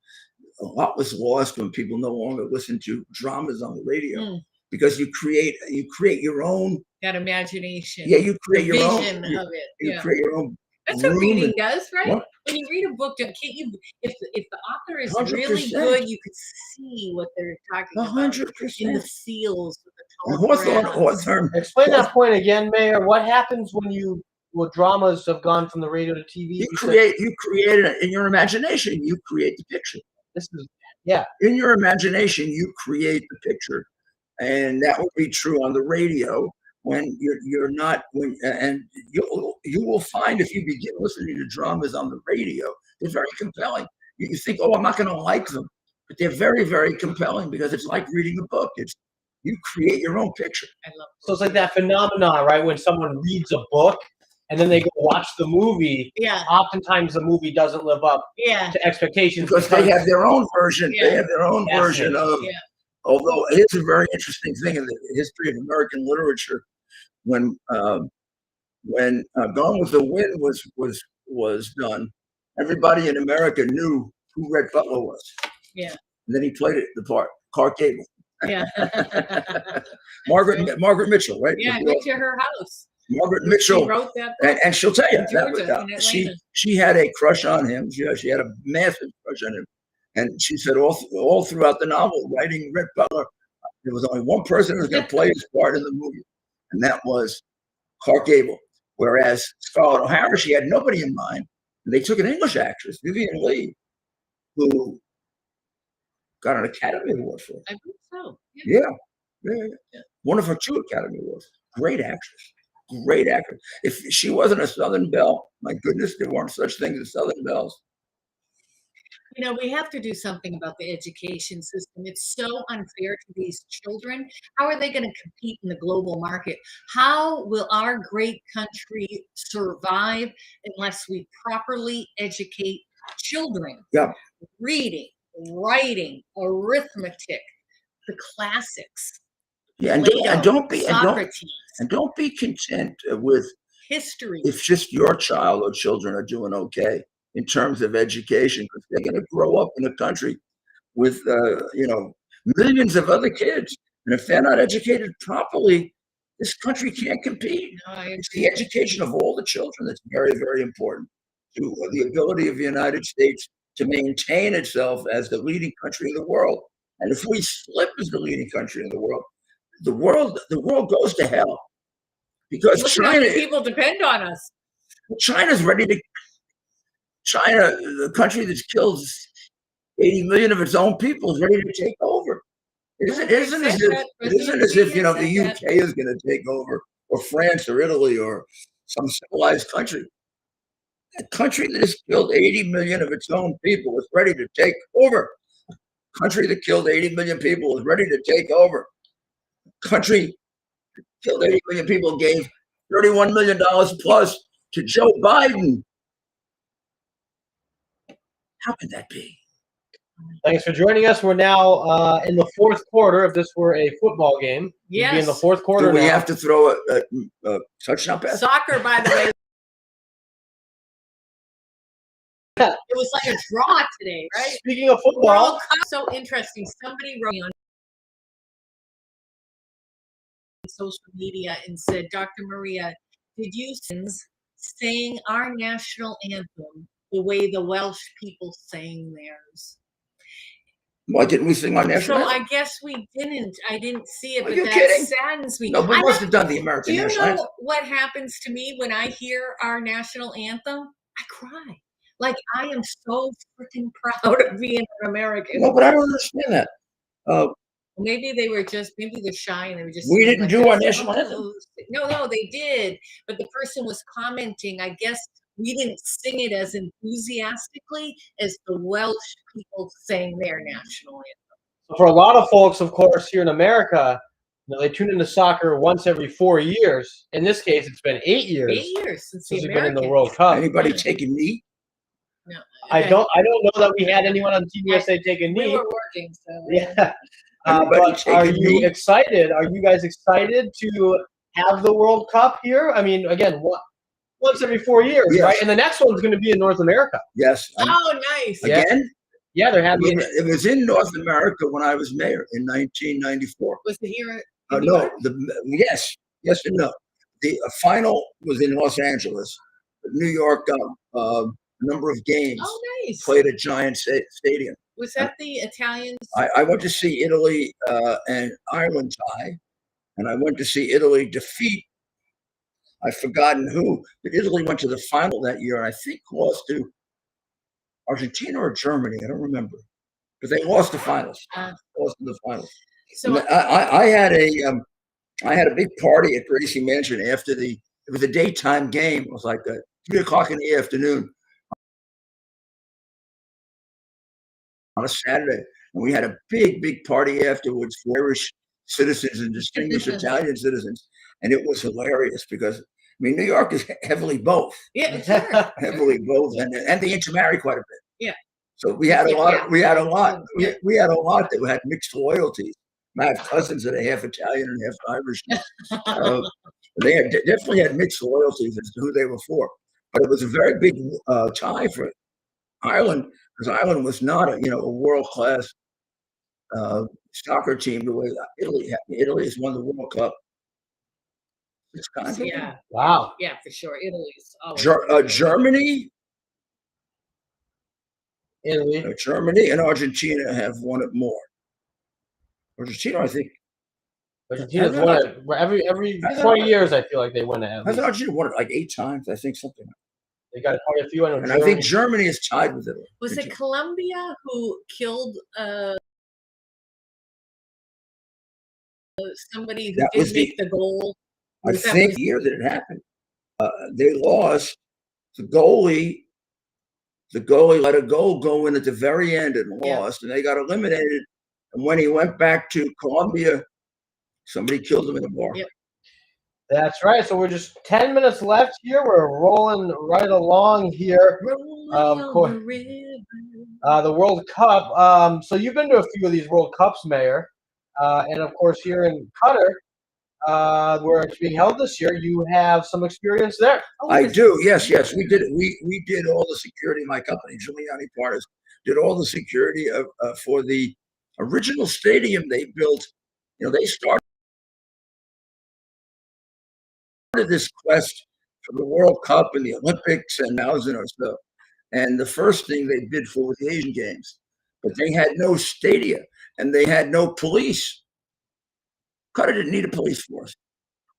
S1: a lot was lost when people no longer listen to dramas on the radio. Because you create your own
S3: imagination.
S1: Yeah, you create your own
S3: vision of it.
S1: You create your own.
S3: That's what reading does, right? What? When you read a book, can't you? If the author is 100%. Really good, you could see what they're talking 100%. About in the feels of the tone.
S2: Explain that point again, Mayor. What happens when dramas have gone from the radio to TV?
S1: You create it in your imagination. You create the picture. In your imagination, you create the picture. And that would be true on the radio when you're not and you will find if you begin listening to dramas on the radio, they're very compelling. You think, oh, I'm not going to like them, but they're very, very compelling because it's like reading a book. You create your own picture.
S3: I love
S2: so it's like that phenomenon, right? When someone reads a book and then they go watch the movie.
S3: Yeah.
S2: Oftentimes the movie doesn't live up to expectations
S1: because they have their own version. Yeah. They have their own version of. Yeah. Although it's a very interesting thing in the history of American literature, when Gone with the Wind was done, everybody in America knew who Red Butler was.
S3: Yeah.
S1: And then he played the part, Clark Gable.
S3: Yeah.
S1: Margaret Mitchell, right?
S3: Yeah, I went to her house.
S1: Margaret Mitchell.
S3: She wrote that
S1: and she'll tell you
S3: that
S1: she had a crush on him. She had a massive crush on him. And she said all throughout the novel, writing Red Butler, there was only one person who was going to play his part in the movie, and that was Clark Gable. Whereas Scarlett O'Hara, she had nobody in mind. And they took an English actress, Vivian Leigh, who got an Academy Award for it.
S3: I think so.
S1: Yeah. One of her 2 Academy Awards. Great actress. If she wasn't a Southern Belle, my goodness, there weren't such things as Southern Belles.
S3: You know, we have to do something about the education system. It's so unfair to these children. How are they going to compete in the global market? How will our great country survive unless we properly educate children?
S1: Yeah.
S3: Reading, writing, arithmetic, the classics.
S1: Yeah, and don't be content with
S3: history.
S1: If just your child or children are doing okay in terms of education, because they're going to grow up in a country with millions of other kids. And if they're not educated properly, this country can't compete.
S3: No,
S1: It's the education of all the children that's very, very important to the ability of the United States to maintain itself as the leading country in the world. And if we slip as the leading country in the world goes to hell. Because
S3: Look how many people depend on us.
S1: China's ready to. China, the country that's killed 80 million of its own people, is ready to take over. It isn't as if the UK is going to take over, or France, or Italy, or some civilized country. A country that has killed 80 million of its own people is ready to take over. A country that killed 80 million people is ready to take over. A country that killed 80 million people gave $31 million plus to Joe Biden. How could that be?
S2: Thanks for joining us. We're now in the fourth quarter. If this were a football game, we'd be in the fourth quarter.
S1: Do we
S2: now.
S1: have to throw a touchdown pass?
S3: Soccer, by the way. It was like a draw today, right?
S2: Speaking of football,
S3: So interesting. Somebody wrote me on social media and said, Dr. Maria, did you saying our national anthem the way the Welsh people sang theirs?
S1: Why didn't we sing our national anthem?
S3: So I guess we didn't. I didn't see it,
S1: Are
S3: but
S1: you
S3: that
S1: kidding?
S3: saddens me.
S1: No, we must have done the American
S3: Do you
S1: national anthem.
S3: know what happens to me when I hear our national anthem? I cry. Like, I am so freaking proud of being an American.
S1: No, but I don't understand that.
S3: Maybe they're shy and they were just.
S1: We didn't do our national anthem.
S3: No, they did. But the person was commenting, I guess we didn't sing it as enthusiastically as the Welsh people sang their national anthem.
S2: for a lot of folks, of course, here in America, they tune into soccer once every 4 years. In this case, it's been 8 years.
S3: 8 years since
S2: we've
S3: the
S2: been in the
S3: Americans.
S2: World Cup.
S1: Anybody take a knee?
S3: No,
S2: I don't know that we had anyone on Team USA take a knee.
S3: We were working, so
S2: Yeah.
S1: Everybody
S2: But
S1: take
S2: are
S1: a
S2: you
S1: knee?
S2: excited? Are you guys excited to have the World Cup here? I mean, again, once every 4 years,
S1: Yes.
S2: right? And the next one's going to be in North America.
S1: Yes.
S3: Oh, nice.
S2: Yeah.
S1: Again?
S2: Yeah, they're having.
S1: It was in North America when I was mayor in 1994.
S3: Was it here?
S1: No, yes and no. The final was in Los Angeles. But New York got a number of games.
S3: Oh, nice.
S1: Played at Giant Stadium.
S3: Was that the Italians?
S1: I went to see Italy and Ireland tie, and I went to see Italy defeat. I've forgotten who, but Italy went to the final that year. I think lost to Argentina or Germany. I don't remember, but they lost the finals. Lost in the finals.
S3: So
S1: I had a big party at Gracie Mansion after it was a daytime game. It was like 3 o'clock in the afternoon on a Saturday, and we had a big party afterwards for Irish citizens and distinguished Italian citizens, and it was hilarious because New York is heavily both.
S3: Yeah, sure.
S1: Heavily both, and they intermarry quite a bit.
S3: Yeah.
S1: So we had a lot.
S3: Yeah.
S1: We had a lot.
S3: Yeah.
S1: We had a lot that had mixed loyalties. I have cousins that are half Italian and half Irish. They definitely had mixed loyalties as to who they were for. But it was a very big tie for Ireland, because Ireland was not a world-class soccer team the way Italy had. Italy has won the World Cup 6 times.
S3: Yeah.
S2: Wow.
S3: Yeah, for sure. Italy's always
S1: Germany.
S2: Italy.
S1: Germany and Argentina have won it more. Argentina, I think.
S2: Argentina's won it every 20 years. I feel like they win it.
S1: Hasn't Argentina won it like 8 times? I think something.
S2: They got quite a few.
S1: And I think Germany is tied with Italy.
S3: Was it Colombia who killed somebody who did make the goal?
S1: I think the year that it happened, they lost. The goalie let a goal go in at the very end and lost, and they got eliminated. And when he went back to Colombia, somebody killed him in a bar.
S3: Yep.
S2: That's right. So we're just 10 minutes left here. We're rolling right along here. Of course, the World Cup. So you've been to a few of these World Cups, Mayor, and of course here in Qatar, where it's being held this year, you have some experience there.
S1: I do. Yes. We did it. We did all the security in my company, Giuliani Partners, did all the security for the original stadium they built. They started this quest for the World Cup and the Olympics and so. And the first thing they bid for was the Asian Games, but they had no stadia and they had no police. Qatar didn't need a police force,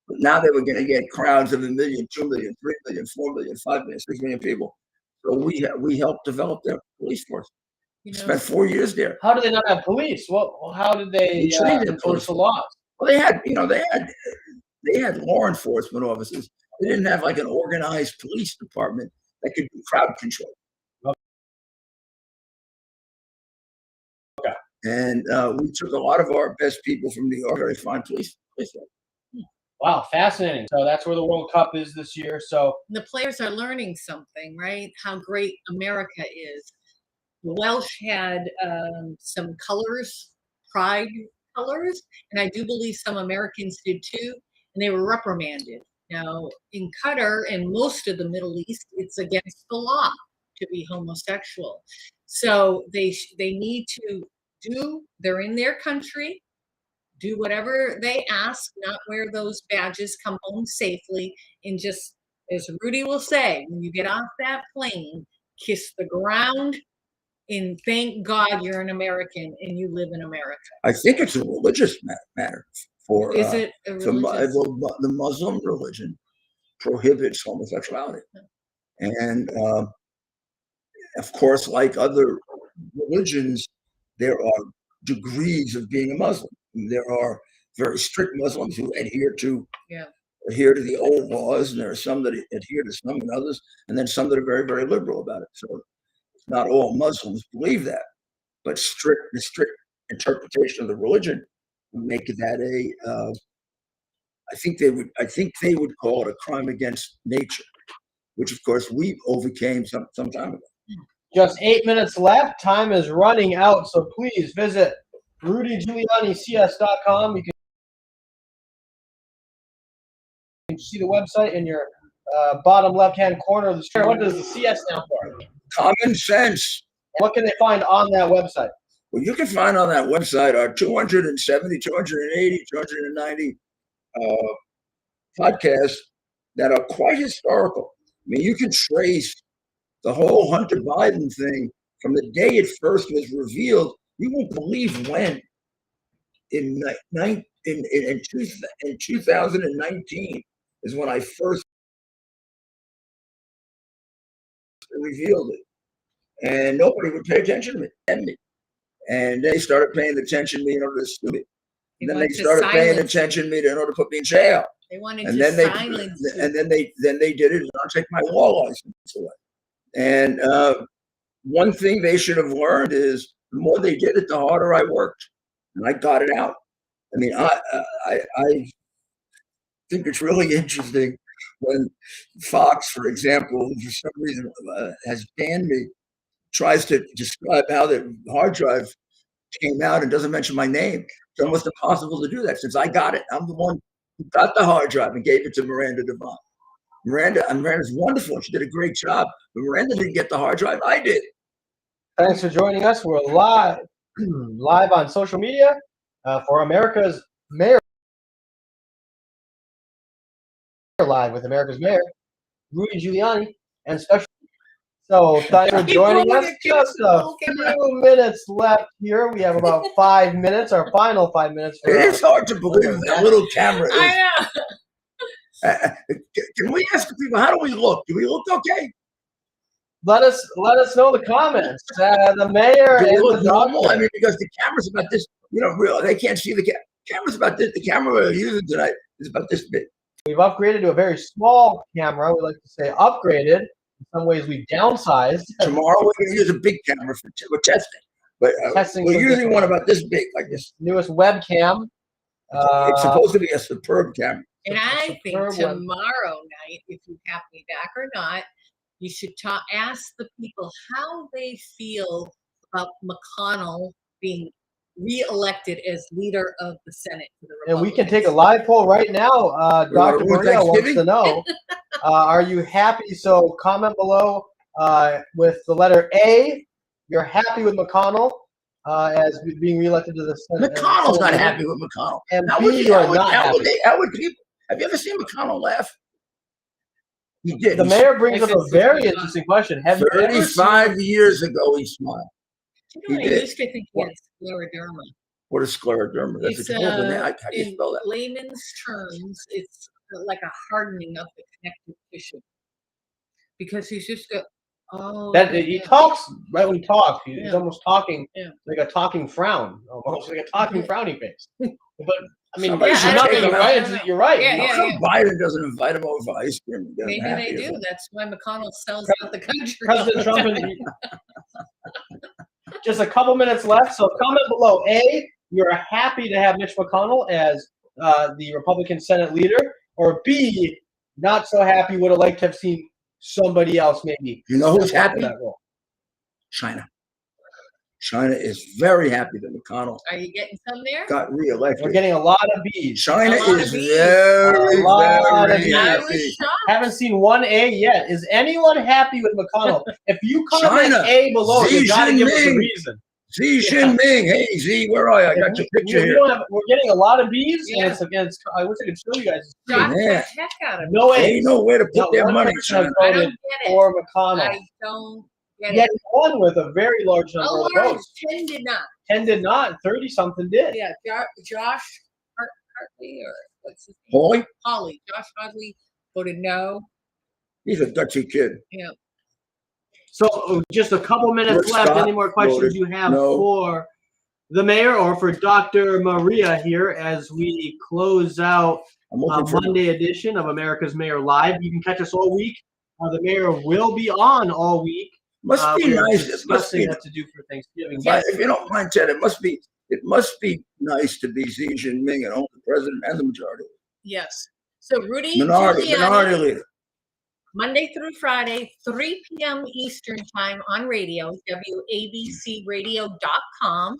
S1: but now they were going to get crowds of 1 million, 2 million, 3 million, 4 million, 5 million, 6 million people. So we helped develop their police force. Spent 4 years there.
S2: How did they not have police? Well, how did they enforce the laws?
S1: Well, they had law enforcement officers. They didn't have like an organized police department that could do crowd control.
S2: Okay.
S1: And we took a lot of our best people from New York, very fine police.
S2: Wow, fascinating. So that's where the World Cup is this year. So
S3: the players are learning something, right? How great America is. The Welsh had some colors, pride colors, and I do believe some Americans did too, and they were reprimanded. Now, in Qatar and most of the Middle East, it's against the law to be homosexual. So they need to they're in their country, do whatever they ask, not wear those badges, come home safely, and just, as Rudy will say, when you get off that plane, kiss the ground and thank God you're an American and you live in America.
S1: I think it's a religious matter.
S3: Is it a religious?
S1: The Muslim religion prohibits homosexuality. And of course, like other religions, there are degrees of being a Muslim. There are very strict Muslims who adhere to the old laws, and there are some that adhere to some and others, and then some that are very, very liberal about it. So not all Muslims believe that, but the strict interpretation of the religion would make that I think they would call it a crime against nature, which of course we overcame some time ago.
S2: Just 8 minutes left. Time is running out, so please visit RudyGiulianiCS.com. You can see the website in your bottom left-hand corner of the screen. What does the CS stand for?
S1: Common sense.
S2: What can they find on that website?
S1: Well, you can find on that website our 270, 280, 290 podcasts that are quite historical. I mean, you can trace the whole Hunter Biden thing from the day it first was revealed. You won't believe when. In 2019 is when I first revealed it, and nobody would pay attention to me. And they started paying attention to me in order to sue me. And then they started paying attention to me in order to put me in jail.
S3: They wanted to silence you.
S1: And then they did it, and I'll take my law license away. And one thing they should have learned is the more they did it, the harder I worked, and I got it out. I mean, I think it's really interesting when Fox, for example, for some reason has banned me, tries to describe how the hard drive came out and doesn't mention my name. It's almost impossible to do that since I got it. I'm the one who got the hard drive and gave it to Miranda Devine. Miranda's wonderful. She did a great job. But Miranda didn't get the hard drive. I did.
S2: Thanks for joining us. We're live on social media for America's Mayor. Live with America's Mayor, Rudy Giuliani, and special. So thanks for joining us. Just a few minutes left here. We have about 5 minutes, our final 5 minutes.
S1: It is hard to believe that little camera is.
S3: I know.
S1: Can we ask people, how do we look? Do we look okay?
S2: Let us know in the comments. The mayor
S1: Do we
S2: and
S1: look
S2: the
S1: normal?
S2: doctor.
S1: I mean, because the camera's about this, real. They can't see the camera's about this. The camera we're using tonight is about this big.
S2: We've upgraded to a very small camera. We like to say upgraded. In some ways, we've downsized.
S1: Tomorrow we're going to use a big camera for testing. But we're using one about this big, like this.
S2: Newest webcam.
S1: It's supposed to be a superb camera.
S3: And I think tomorrow night, if you have me back or not, you should ask the people how they feel about McConnell being re-elected as leader of the Senate for the Republicans.
S2: And we can take a live poll right now. Dr. Maria wants to know, are you happy? So comment below with the letter A you're happy with McConnell as being reelected to the Senate.
S1: McConnell's not happy with McConnell.
S2: And
S1: How
S2: B,
S1: would
S2: you are not
S1: how
S2: happy.
S1: would they, how would people, have you ever seen McConnell laugh? He did.
S2: The
S1: He
S2: mayor brings up a very interesting question. Have you ever
S1: 35 years ago, he smiled.
S3: You know,
S1: He
S3: I
S1: did.
S3: used to think he had scleroderma.
S1: What is scleroderma? That's
S3: It's
S1: a terrible name. How do you
S3: in
S1: spell that?
S3: layman's terms, it's like a hardening of the connective tissue. Because he's just got,
S2: he talks right when he talks. He's almost talking
S3: Yeah.
S2: like a talking frown, almost like a talking frowny face. But I mean,
S1: Somebody should
S2: nothing,
S1: take him
S2: right?
S1: out.
S2: You're right.
S3: Yeah,
S1: How come Biden doesn't invite him over for ice cream?
S3: Maybe they do. That's why McConnell sells out the country.
S2: President Trump and just a couple minutes left. So comment below. A, you're happy to have Mitch McConnell as the Republican Senate leader, or B, not so happy, would have liked to have seen somebody else maybe.
S1: You know who's
S2: step up
S1: happy?
S2: in that role.
S1: China. China is very happy that McConnell
S3: Are you getting some there?
S1: got reelected.
S2: We're getting a lot of B's.
S1: China
S3: A lot
S1: is
S3: of Bs.
S1: very,
S2: A lot of
S1: very
S2: Bs.
S3: I
S1: happy.
S3: was shocked.
S2: Haven't seen one A yet. Is anyone happy with McConnell? If you comment
S1: China.
S2: A below, you
S1: Xi
S2: got to give us a
S1: Jinping.
S2: reason.
S1: Xi Jinping. Hey, Z, where are you? I got your picture here.
S2: We're getting a lot of B's,
S3: Yeah.
S2: and it's against. I wish I could show you guys.
S3: Shocked the
S1: Yeah.
S3: heck out of me.
S2: No A's.
S1: They know where to put
S2: Not
S1: their
S2: one
S1: money,
S2: person has
S1: China.
S3: I don't
S2: voted
S3: get it.
S2: for McConnell.
S3: I don't get
S2: Yet
S3: it.
S2: he won with a very large
S3: A
S2: number of
S3: large
S2: votes.
S3: 10 did not.
S2: 10 did not. 30-something did.
S3: Yeah, Josh Hartley, or what's his name?
S1: Boy,
S3: Holly. Josh Hartley voted no.
S1: he's a Dutchy kid.
S3: Yeah.
S2: So just a couple minutes
S1: Rick
S2: left.
S1: Scott
S2: Any more questions
S1: voted
S2: you have
S1: no.
S2: for the mayor or for Dr. Maria here as we close out
S1: I'm looking for
S2: Monday edition of America's Mayor Live? You can catch us all week. The mayor will be on all week.
S1: Must be
S2: we're
S1: nice. It must
S2: discussing
S1: be.
S2: what to do for Thanksgiving.
S1: If you don't mind, Ted, it must be nice to be Xi Jinping and own the president and the majority.
S3: Yes. So Rudy
S1: Minority
S3: Giuliani,
S1: leader.
S3: Monday through Friday, 3 p.m. Eastern time on radio, WABCradio.com.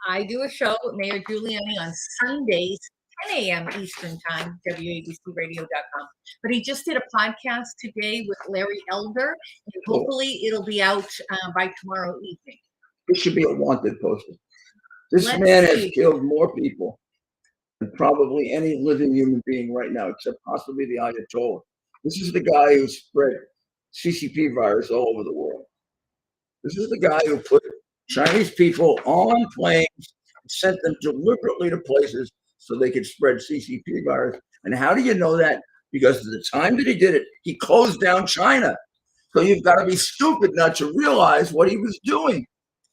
S3: I do a show with Mayor Giuliani on Sundays, 10 a.m. Eastern time, WABCradio.com. But he just did a podcast today with Larry Elder, and hopefully it'll be out by tomorrow evening.
S1: This should be a wanted poster. This
S3: Let's
S1: man has
S3: see.
S1: killed more people than probably any living human being right now, except possibly the Ayatollah. This is the guy who spread CCP virus all over the world. This is the guy who put Chinese people on planes and sent them deliberately to places so they could spread CCP virus. And how do you know that? Because at the time that he did it, he closed down China. So you've got to be stupid not to realize what he was doing.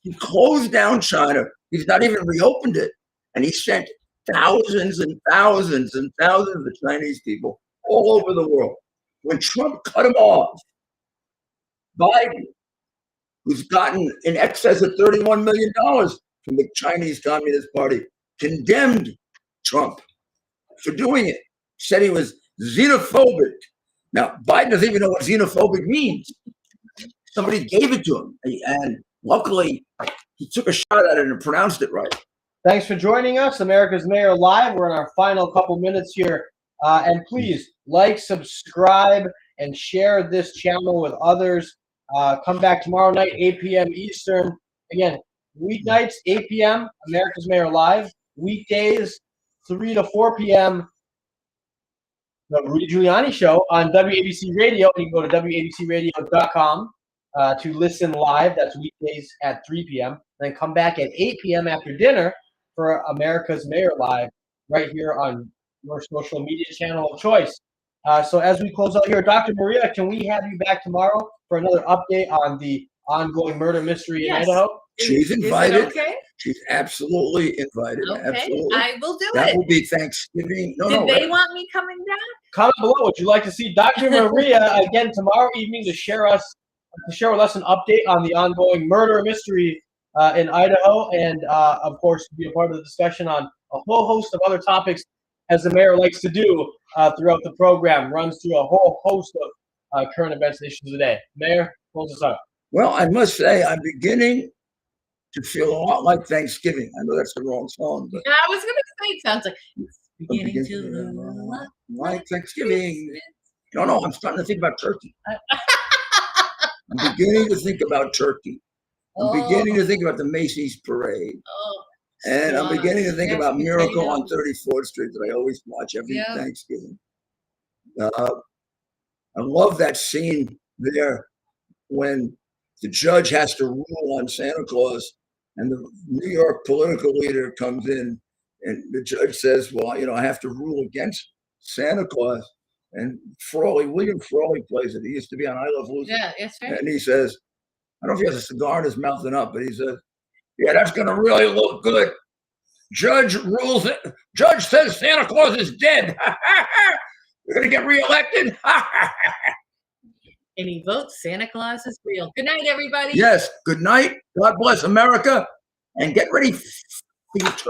S1: He closed down China. He's not even reopened it. And he sent thousands and thousands and thousands of Chinese people all over the world. When Trump cut him off, Biden, who's gotten in excess of $31 million from the Chinese Communist Party, condemned Trump for doing it. Said he was xenophobic. Now, Biden doesn't even know what xenophobic means. Somebody gave it to him. And luckily, he took a shot at it and pronounced it right.
S2: Thanks for joining us, America's Mayor Live. We're in our final couple minutes here. And please like, subscribe, and share this channel with others. Come back tomorrow night, 8 p.m. Eastern. Again, weeknights, 8 p.m., America's Mayor Live. Weekdays, 3 to 4 p.m., the Rudy Giuliani Show on WABC Radio. You can go to WABCradio.com to listen live. That's weekdays at 3 p.m. Then come back at 8 p.m. after dinner for America's Mayor Live right here on your social media channel of choice. So as we close out here, Dr. Maria, can we have you back tomorrow for another update on the ongoing murder mystery in Idaho?
S1: She's invited.
S3: Is it okay?
S1: She's absolutely invited.
S3: Okay,
S1: Absolutely.
S3: I will do
S1: That
S3: it.
S1: will be Thanksgiving.
S3: Did they want me coming back?
S2: Comment below. Would you like to see Dr. Maria again tomorrow evening to share with us an update on the ongoing murder mystery in Idaho, and of course be a part of the discussion on a whole host of other topics, as the mayor likes to do throughout the program, runs through a whole host of current events and issues today. Mayor, close us out.
S1: Well, I must say, I'm beginning to feel a lot like Thanksgiving. I know that's the wrong song, but
S3: I was going to say, it sounds like it's beginning to look
S1: like Thanksgiving. No, I'm starting to think about turkey. I'm beginning to think about turkey. I'm beginning to think about the Macy's parade.
S3: Oh,
S1: And I'm beginning to think about
S3: Mashed
S1: Miracle on
S3: potatoes.
S1: 34th Street that I always watch every
S3: Yeah.
S1: Thanksgiving. I love that scene there when the judge has to rule on Santa Claus and the New York political leader comes in and the judge says, well, I have to rule against Santa Claus. And William Frawley plays it. He used to be on I Love Lucy.
S3: Yeah, that's right.
S1: And he says, I don't know if he has a cigar in his mouth or not, but he says, yeah, that's going to really look good. Judge rules it. Judge says Santa Claus is dead. You're going to get reelected.
S3: And he votes Santa Claus is real. Good night, everybody.
S1: Yes. Good night. God bless America. And get ready for your turkey.